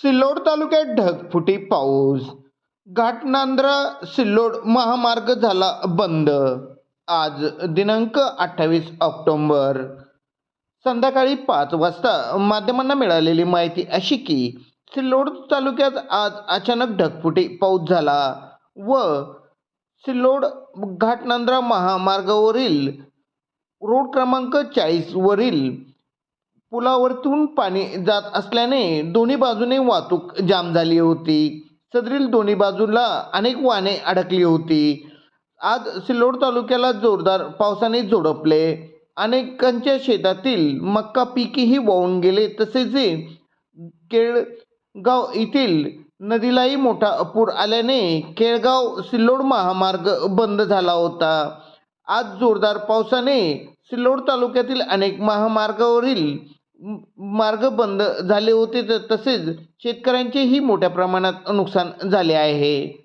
सिल्लोड तालुक्यात ढगफुटी पाऊस. घाटनांद्रा सिल्लोड महामार्ग झाला बंद. आज दिनांक 28 ऑक्टोबर संध्याकाळी 5 वाजता माध्यमांना मिळालेली माहिती अशी की सिल्लोड तालुक्यात आज अचानक ढगफुटी पाऊस झाला व सिल्लोड घाटनांद्रा महामार्गावरील रोड क्रमांक 40 वरील पुलावरतून पाणी जात असल्याने दोन्ही बाजूने वाहतूक जाम झाली होती. सदरील दोन्ही बाजूला अनेक वाहने अडकली होती. आज सिल्लोड तालुक्याला जोरदार पावसाने झोडपले. अनेकांच्या शेतातील मक्का पीकही वाहून गेले. तसेच केळगाव येथील नदीलाही मोठा पूर आल्याने केळगाव सिल्लोड महामार्ग बंद झाला होता. आज जोरदार पावसाने सिल्लोड तालुक्यातील अनेक महामार्गावरील मार्ग बंद झाले होते. तसेच शेतकऱ्यांचेही मोठ्या प्रमाणात नुकसान झाले आहे.